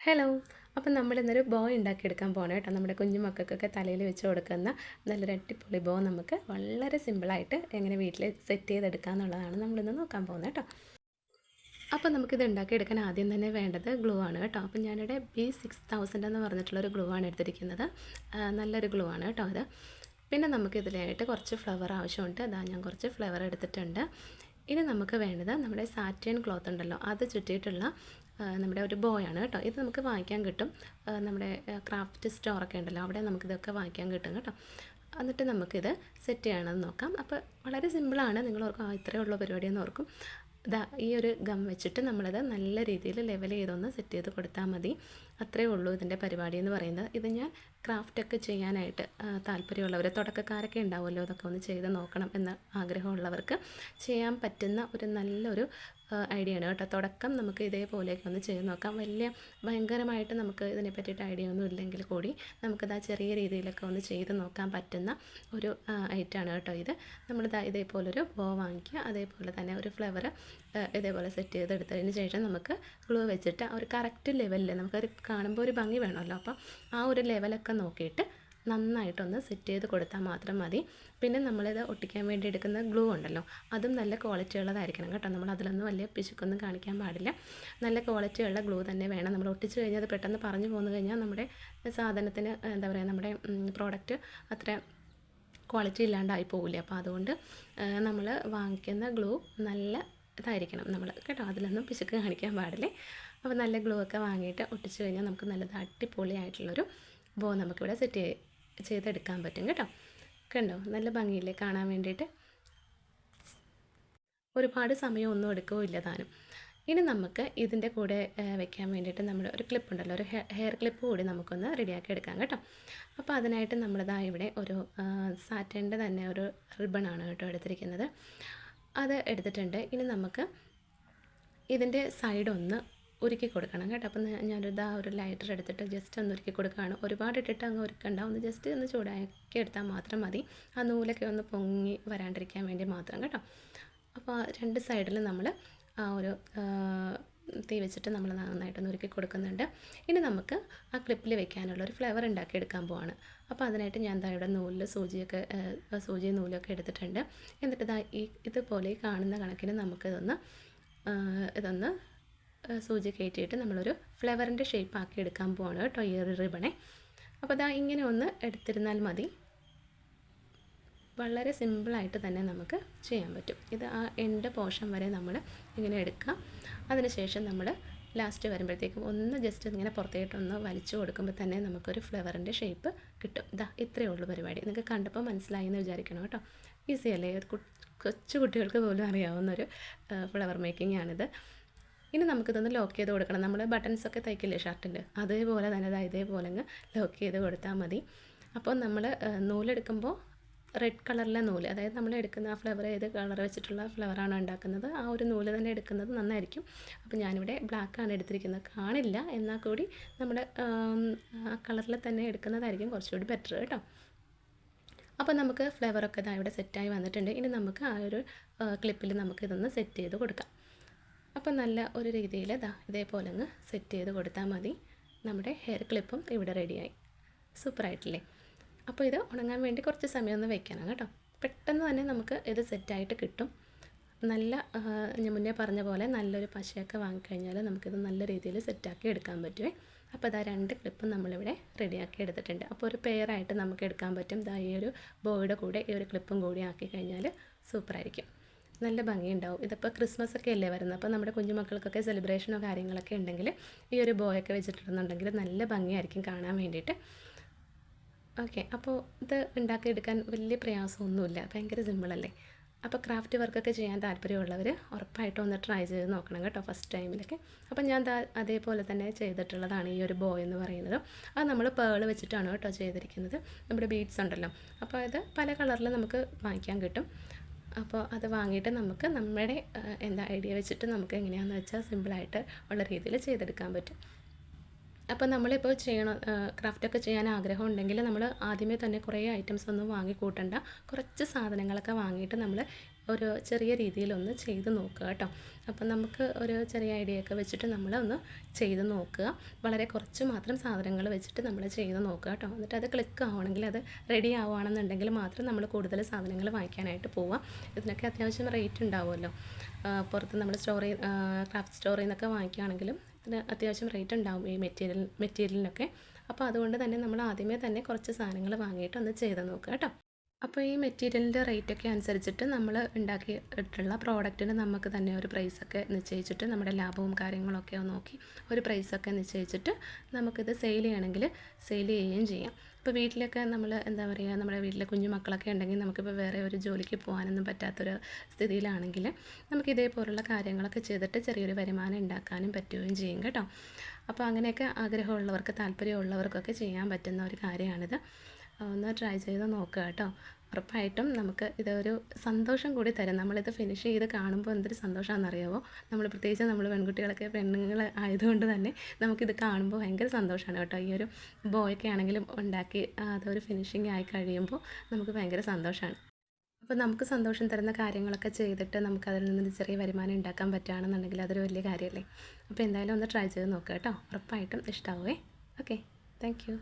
Hello. അപ്പം നമ്മളിന്നൊരു ബോ ഉണ്ടാക്കിയെടുക്കാൻ പോകണം കേട്ടോ. നമ്മുടെ കുഞ്ഞു മക്കൾക്കൊക്കെ തലയിൽ വെച്ച് കൊടുക്കുന്ന നല്ലൊരു അടിപൊളി ബോ നമുക്ക് വളരെ സിമ്പിളായിട്ട് എങ്ങനെ വീട്ടിൽ സെറ്റ് ചെയ്തെടുക്കുക എന്നുള്ളതാണ് നമ്മളിന്ന് നോക്കാൻ പോകുന്നത് കേട്ടോ. അപ്പം നമുക്കിത് ഉണ്ടാക്കിയെടുക്കാൻ ആദ്യം തന്നെ വേണ്ടത് ഗ്ലൂ ആണ് കേട്ടോ. അപ്പം ഞാനിവിടെ B6000 എന്ന് പറഞ്ഞിട്ടുള്ളൊരു ഗ്ലൂ ആണ് എടുത്തിരിക്കുന്നത്. നല്ലൊരു ഗ്ലൂ ആണ് കേട്ടോ അത്. പിന്നെ നമുക്കിതിലായിട്ട് കുറച്ച് ഫ്ലവർ ആവശ്യമുണ്ട്. അതാ ഞാൻ കുറച്ച് ഫ്ലവർ എടുത്തിട്ടുണ്ട്. ഇനി നമുക്ക് വേണ്ടത് നമ്മുടെ സാറ്റിൻ ക്ലോത്ത് ഉണ്ടല്ലോ, അത് ചുറ്റിയിട്ടുള്ള നമ്മുടെ ഒരു ബോയാണ് കേട്ടോ. ഇത് നമുക്ക് വാങ്ങിക്കാൻ കിട്ടും. നമ്മുടെ ക്രാഫ്റ്റ് സ്റ്റോറൊക്കെ ഉണ്ടല്ലോ, അവിടെ നമുക്കിതൊക്കെ വാങ്ങിക്കാൻ കിട്ടും കേട്ടോ. എന്നിട്ട് നമുക്കിത് സെറ്റ് ചെയ്യണമെന്ന് നോക്കാം. അപ്പോൾ വളരെ സിമ്പിളാണ്. നിങ്ങൾ ഓർക്കും ഇത്രയേ ഉള്ളൂ പരിപാടിയെന്ന് ഓർക്കും. ഈ ഒരു ഗം വെച്ചിട്ട് നമ്മളത് നല്ല രീതിയിൽ ലെവൽ ചെയ്തൊന്ന് സെറ്റ് ചെയ്ത് കൊടുത്താൽ മതി. അത്രയേ ഉള്ളൂ ഇതിൻ്റെ പരിപാടി എന്ന് പറയുന്നത്. ഇത് ഞാൻ ക്രാഫ്റ്റൊക്കെ ചെയ്യാനായിട്ട് താല്പര്യമുള്ളവർ, തുടക്കക്കാരൊക്കെ ഉണ്ടാവുമല്ലോ, ഇതൊക്കെ ഒന്ന് ചെയ്ത് നോക്കണം എന്ന ആഗ്രഹമുള്ളവർക്ക് ചെയ്യാൻ പറ്റുന്ന ഒരു നല്ലൊരു ഐഡിയ ആണ് കേട്ടോ. തുടക്കം നമുക്ക് ഇതേപോലെയൊക്കെ ഒന്ന് ചെയ്ത് നോക്കാം. ഭയങ്കരമായിട്ട് നമുക്ക് ഇതിനെ പറ്റിയിട്ട് ഐഡിയ ഒന്നും ഇല്ലെങ്കിൽ കൂടി നമുക്കിത് ചെറിയ രീതിയിലൊക്കെ ഒന്ന് ചെയ്ത് നോക്കാൻ പറ്റുന്ന ഒരു ഐറ്റമാണ് കേട്ടോ ഇത്. നമ്മളിതാ ഇതേപോലൊരു ബോ വാങ്ങിക്കുക, അതേപോലെ തന്നെ ഒരു ഫ്ലവർ ഇതേപോലെ സെറ്റ് ചെയ്തെടുത്തതിന് ശേഷം നമുക്ക് ഗ്ലൂ വെച്ചിട്ട് ഒരു കറക്റ്റ് ലെവലിൽ നമുക്കൊരു കാണുമ്പോൾ ഒരു ഭംഗി വേണമല്ലോ, അപ്പം ആ ഒരു ലെവലൊക്കെ നോക്കിയിട്ട് നന്നായിട്ടൊന്ന് സെറ്റ് ചെയ്ത് കൊടുത്താൽ മാത്രം മതി. പിന്നെ നമ്മളിത് ഒട്ടിക്കാൻ വേണ്ടി എടുക്കുന്ന ഗ്ലൂ ഉണ്ടല്ലോ, അതും നല്ല ക്വാളിറ്റി ഉള്ളതായിരിക്കണം കേട്ടോ. നമ്മൾ അതിലൊന്നും വലിയ പിശുക്കൊന്നും കാണിക്കാൻ പാടില്ല. നല്ല ക്വാളിറ്റി ഉള്ള ഗ്ലൂ തന്നെ വേണം. നമ്മൾ ഒട്ടിച്ച് കഴിഞ്ഞാൽ അത് പെട്ടെന്ന് പറഞ്ഞു പോന്നു കഴിഞ്ഞാൽ നമ്മുടെ സാധനത്തിന് എന്താ പറയുക, നമ്മുടെ പ്രോഡക്റ്റ് അത്ര ക്വാളിറ്റി ഇല്ലാണ്ടായി പോകില്ല. അപ്പോൾ അതുകൊണ്ട് നമ്മൾ വാങ്ങിക്കുന്ന ഗ്ലൂ നല്ല ഇതായിരിക്കണം നമ്മൾ കേട്ടോ, അതിലൊന്നും പിശുക്ക് കാണിക്കാൻ പാടില്ലേ. അപ്പോൾ നല്ല ഗ്ലൂ ഒക്കെ വാങ്ങിയിട്ട് ഒട്ടിച്ച് കഴിഞ്ഞാൽ നമുക്ക് നല്ലത് അടിപൊളിയായിട്ടുള്ളൊരു ബോ നമുക്കിവിടെ സെറ്റ് ചെയ്തെടുക്കാൻ പറ്റും കേട്ടോ. കണ്ടോ, നല്ല ഭംഗിയില്ലേ കാണാൻ വേണ്ടിയിട്ട്. ഒരുപാട് സമയമൊന്നും എടുക്കുകയില്ല താനും. ഇനി നമുക്ക് ഇതിൻ്റെ കൂടെ വെക്കാൻ വേണ്ടിയിട്ട് നമ്മുടെ ഒരു ക്ലിപ്പ് ഉണ്ടല്ലോ, ഒരു ഹെയർ ക്ലിപ്പ് കൂടി നമുക്കൊന്ന് റെഡിയാക്കി എടുക്കാം കേട്ടോ. അപ്പോൾ അതിനായിട്ട് നമ്മളിതാ ഇവിടെ ഒരു സാറ്റൻ്റെ തന്നെ ഒരു റിബണാണ് കേട്ടോ എടുത്തിരിക്കുന്നത്. അത് എടുത്തിട്ടുണ്ട്. ഇനി നമുക്ക് ഇതിൻ്റെ സൈഡൊന്ന് ഉരുക്കി കൊടുക്കണം കേട്ടോ. അപ്പം ഞാനിതാ ഒരു ലൈറ്റർ എടുത്തിട്ട് ജസ്റ്റ് ഒന്ന് ഉരുക്കി കൊടുക്കുകയാണ്. ഒരുപാട് ഇട്ടിട്ട് അങ്ങ് ഉരുക്കണ്ട, ഒന്ന് ജസ്റ്റ് ഒന്ന് ചൂടാക്കി എടുത്താൽ മാത്രം മതി. ആ നൂലൊക്കെ ഒന്ന് പൊങ്ങി വരാണ്ടിരിക്കാൻ വേണ്ടി മാത്രം കേട്ടോ. അപ്പോൾ രണ്ട് സൈഡിലും നമ്മൾ ആ ഒരു തീ വെച്ചിട്ട് നമ്മൾ നന്നായിട്ടൊന്ന് ഉരുക്കി കൊടുക്കുന്നുണ്ട്. ഇനി നമുക്ക് ആ ക്ലിപ്പിൽ വെക്കാനുള്ള ഒരു ഫ്ലവർ ഉണ്ടാക്കി എടുക്കാൻ പോവാണ്. അപ്പോൾ അതിനായിട്ട് ഞാൻ ഇവിടെ നൂലിൽ സൂചി നൂലൊക്കെ എടുത്തിട്ടുണ്ട്. എന്നിട്ട് ഇതുപോലെ കാണുന്ന കണക്കിന് നമുക്കിതൊന്ന് സൂചി കയറ്റിയിട്ട് നമ്മളൊരു ഫ്ലവറിൻ്റെ ഷേപ്പ് ആക്കി എടുക്കാൻ പോവാണ് കേട്ടോ, ഈ ഒരു റിബണെ. അപ്പോൾ ഇങ്ങനെ ഒന്ന് എടുത്തിരുന്നാൽ മതി. വളരെ സിമ്പിളായിട്ട് തന്നെ നമുക്ക് ചെയ്യാൻ പറ്റും. ഇത് ആ എൻഡ് പോർഷൻ വരെ നമ്മൾ ഇങ്ങനെ എടുക്കുക. അതിനുശേഷം നമ്മൾ ലാസ്റ്റ് വരുമ്പോഴത്തേക്കും ഒന്ന് ജസ്റ്റ് ഇങ്ങനെ പുറത്തേട്ടൊന്ന് വലിച്ചു കൊടുക്കുമ്പോൾ തന്നെ നമുക്കൊരു ഫ്ലവറിൻ്റെ ഷേപ്പ് കിട്ടും. ഇത്രയേ ഉള്ളൂ പരിപാടി. നിങ്ങൾക്ക് കണ്ടപ്പോൾ മനസ്സിലായി എന്ന് വിചാരിക്കണം കേട്ടോ. ഈസി അല്ലേ, കൊച്ചു കുട്ടികൾക്ക് പോലും അറിയാവുന്നൊരു ഫ്ലവർ മേക്കിംഗ് ആണിത്. ഇനി നമുക്കിതൊന്ന് ലോക്ക് ചെയ്ത് കൊടുക്കണം. നമ്മൾ ബട്ടൺസൊക്കെ തയ്ക്കില്ലേ ഷർട്ടിൻ്റെ, അതേപോലെ തന്നെ ഇതേപോലെ അങ്ങ് ലോക്ക് ചെയ്ത് കൊടുത്താൽ മതി. അപ്പോൾ നമ്മൾ നൂലെടുക്കുമ്പോൾ റെഡ് കളറിലെ നൂല്, അതായത് നമ്മൾ എടുക്കുന്ന ആ ഫ്ലവർ ഏത് കളർ വെച്ചിട്ടുള്ള ഫ്ലവറാണ് ഉണ്ടാക്കുന്നത്, ആ ഒരു നൂല് തന്നെ എടുക്കുന്നത് നന്നായിരിക്കും. അപ്പോൾ ഞാനിവിടെ ബ്ലാക്കാണ് എടുത്തിരിക്കുന്നത്. കാണില്ല, എന്നാൽ കൂടി നമ്മൾ ആ കളറിൽ തന്നെ എടുക്കുന്നതായിരിക്കും കുറച്ചുകൂടി ബെറ്റർ കേട്ടോ. അപ്പോൾ നമുക്ക് ഫ്ലവറൊക്കെ ഇവിടെ സെറ്റായി വന്നിട്ടുണ്ട്. ഇനി നമുക്ക് ആ ഒരു ക്ലിപ്പിൽ നമുക്കിതൊന്ന് സെറ്റ് ചെയ്ത് കൊടുക്കാം. അപ്പോൾ നല്ല ഒരു രീതിയിൽ ഇതേപോലെ അങ്ങ് സെറ്റ് ചെയ്ത് കൊടുത്താൽ മതി. നമ്മുടെ ഹെയർ ക്ലിപ്പും ഇവിടെ റെഡിയായി. സൂപ്പറായിട്ടില്ലേ. അപ്പോൾ ഇത് ഉണങ്ങാൻ വേണ്ടി കുറച്ച് സമയം ഒന്ന് വെക്കണം കേട്ടോ. പെട്ടെന്ന് തന്നെ നമുക്ക് ഇത് സെറ്റായിട്ട് കിട്ടും. നല്ല ഞാൻ മുന്നേ പറഞ്ഞ പോലെ നല്ലൊരു പശയൊക്കെ വാങ്ങിക്കഴിഞ്ഞാൽ നമുക്കിത് നല്ല രീതിയിൽ സെറ്റാക്കി എടുക്കാൻ പറ്റുമേ. അപ്പോൾ രണ്ട് ക്ലിപ്പും നമ്മളിവിടെ റെഡിയാക്കി എടുത്തിട്ടുണ്ട്. അപ്പോൾ ഒരു പെയറായിട്ട് നമുക്ക് എടുക്കാൻ പറ്റും. ഈ ഒരു ബോയുടെ കൂടെ ഈ ഒരു ക്ലിപ്പും കൂടി ആക്കി കഴിഞ്ഞാൽ സൂപ്പറായിരിക്കും, നല്ല ഭംഗിയുണ്ടാവും. ഇതിപ്പോൾ ക്രിസ്മസ് ഒക്കെ അല്ലേ വരുന്നത്, അപ്പോൾ നമ്മുടെ കുഞ്ഞുമക്കൾക്കൊക്കെ സെലിബ്രേഷനോ കാര്യങ്ങളൊക്കെ ഉണ്ടെങ്കിൽ ഈ ഒരു ബോയൊക്കെ വെച്ചിട്ടുണ്ടെന്നുണ്ടെങ്കിൽ നല്ല ഭംഗിയായിരിക്കും കാണാൻ വേണ്ടിയിട്ട്. ഓക്കെ, അപ്പോൾ ഇത് ഉണ്ടാക്കിയെടുക്കാൻ വലിയ പ്രയാസമൊന്നുമില്ല, ഭയങ്കര സിമ്പിളല്ലേ. അപ്പോൾ ക്രാഫ്റ്റ് വർക്കൊക്കെ ചെയ്യാൻ താല്പര്യമുള്ളവർ ഉറപ്പായിട്ടും ഒന്ന് ട്രൈ ചെയ്ത് നോക്കണം കേട്ടോ, ഫസ്റ്റ് ടൈമിലൊക്കെ. അപ്പോൾ ഞാൻ അതേപോലെ തന്നെ ചെയ്തിട്ടുള്ളതാണ് ഈ ഒരു ബോ എന്ന് പറയുന്നത്. അത് നമ്മൾ പേൾ വെച്ചിട്ടാണ് കേട്ടോ ചെയ്തിരിക്കുന്നത്. നമ്മുടെ ബീഡ്സ് ഉണ്ടല്ലോ, അപ്പോൾ അത് പല കളറിൽ നമുക്ക് വാങ്ങിക്കാൻ കിട്ടും. അപ്പോൾ അത് വാങ്ങിയിട്ട് നമുക്ക് നമ്മുടെ ഐഡിയ വെച്ചിട്ട് നമുക്ക് എങ്ങനെയാണെന്ന് വെച്ചാൽ സിമ്പിളായിട്ട് ഉള്ള രീതിയിൽ ചെയ്തെടുക്കാൻ പറ്റും. അപ്പോൾ നമ്മളിപ്പോൾ ക്രാഫ്റ്റൊക്കെ ചെയ്യാൻ ആഗ്രഹം ഉണ്ടെങ്കിൽ നമ്മൾ ആദ്യമേ തന്നെ കുറേ ഐറ്റംസ് ഒന്നും വാങ്ങിക്കൂട്ടണ്ട. കുറച്ച് സാധനങ്ങളൊക്കെ വാങ്ങിയിട്ട് നമ്മൾ ഒരു ചെറിയ രീതിയിലൊന്ന് ചെയ്ത് നോക്കുക കേട്ടോ. അപ്പം നമുക്ക് ഒരു ചെറിയ ഐഡിയ ഒക്കെ വെച്ചിട്ട് നമ്മളൊന്ന് ചെയ്ത് നോക്കുക. വളരെ കുറച്ച് മാത്രം സാധനങ്ങൾ വെച്ചിട്ട് നമ്മൾ ചെയ്ത് നോക്കുക കേട്ടോ. എന്നിട്ട് അത് ക്ലിക്ക് ആവുകയാണെങ്കിൽ, അത് റെഡി ആവുകയാണെന്നുണ്ടെങ്കിൽ മാത്രം നമ്മൾ കൂടുതൽ സാധനങ്ങൾ വാങ്ങിക്കാനായിട്ട് പോവാം. ഇതിനൊക്കെ അത്യാവശ്യം റേറ്റ് ഉണ്ടാവുമല്ലോ. പുറത്ത് നമ്മൾ ക്രാഫ്റ്റ് സ്റ്റോറിൽ നിന്നൊക്കെ വാങ്ങിക്കുകയാണെങ്കിലും ഇതിന് അത്യാവശ്യം റേറ്റ് ഉണ്ടാവും ഈ മെറ്റീരിയലിനൊക്കെ. അപ്പോൾ അതുകൊണ്ട് തന്നെ നമ്മൾ ആദ്യമേ തന്നെ കുറച്ച് സാധനങ്ങൾ വാങ്ങിയിട്ട് ഒന്ന് ചെയ്ത് നോക്കുക കേട്ടോ. അപ്പോൾ ഈ മെറ്റീരിയലിൻ്റെ റേറ്റൊക്കെ അനുസരിച്ചിട്ട് നമ്മൾ ഉണ്ടാക്കിയിട്ടുള്ള പ്രോഡക്റ്റിന് നമുക്ക് തന്നെ ഒരു പ്രൈസൊക്കെ നിശ്ചയിച്ചിട്ട്, നമ്മുടെ ലാഭവും കാര്യങ്ങളൊക്കെ നോക്കി ഒരു പ്രൈസൊക്കെ നിശ്ചയിച്ചിട്ട് നമുക്കിത് സെയിൽ ചെയ്യണമെങ്കിൽ സെയിൽ ചെയ്യുകയും ചെയ്യാം. ഇപ്പോൾ വീട്ടിലൊക്കെ നമ്മൾ എന്താ പറയുക, നമ്മുടെ വീട്ടിലെ കുഞ്ഞു മക്കളൊക്കെ ഉണ്ടെങ്കിൽ നമുക്കിപ്പോൾ വേറെ ഒരു ജോലിക്ക് പോകാനൊന്നും പറ്റാത്തൊരു സ്ഥിതിയിലാണെങ്കിൽ നമുക്ക് ഇതേപോലുള്ള കാര്യങ്ങളൊക്കെ ചെയ്തിട്ട് ചെറിയൊരു വരുമാനം ഉണ്ടാക്കാനും പറ്റുകയും ചെയ്യും കേട്ടോ. അപ്പോൾ അങ്ങനെയൊക്കെ ആഗ്രഹമുള്ളവർക്ക്, താല്പര്യമുള്ളവർക്കൊക്കെ ചെയ്യാൻ പറ്റുന്ന ഒരു കാര്യമാണിത്. ഒന്ന് ട്രൈ ചെയ്ത് നോക്കുക കേട്ടോ. ഉറപ്പായിട്ടും നമുക്ക് ഇതൊരു സന്തോഷം കൂടി തരും. നമ്മളിത് ഫിനിഷ് ചെയ്ത് കാണുമ്പോൾ എന്തൊരു സന്തോഷമാണെന്നറിയാമോ? പ്രത്യേകിച്ച് നമ്മൾ പെൺകുട്ടികളൊക്കെ, പെണ്ണുങ്ങൾ ആയതുകൊണ്ട് തന്നെ നമുക്കിത് കാണുമ്പോൾ ഭയങ്കര സന്തോഷമാണ് കേട്ടോ. ഈ ഒരു ബോയൊക്കെ ആണെങ്കിലും ഉണ്ടാക്കി അതൊരു ഫിനിഷിങ് ആയി കഴിയുമ്പോൾ നമുക്ക് ഭയങ്കര സന്തോഷമാണ്. അപ്പോൾ നമുക്ക് സന്തോഷം തരുന്ന കാര്യങ്ങളൊക്കെ ചെയ്തിട്ട് നമുക്കതിൽ നിന്ന് ചെറിയ വരുമാനം ഉണ്ടാക്കാൻ പറ്റുകയാണെന്നുണ്ടെങ്കിൽ അതൊരു വലിയ കാര്യമല്ലേ. അപ്പോൾ എന്തായാലും ഒന്ന് ട്രൈ ചെയ്ത് നോക്കുക കേട്ടോ. ഉറപ്പായിട്ടും ഇഷ്ടമാവേ. Okay, thank you.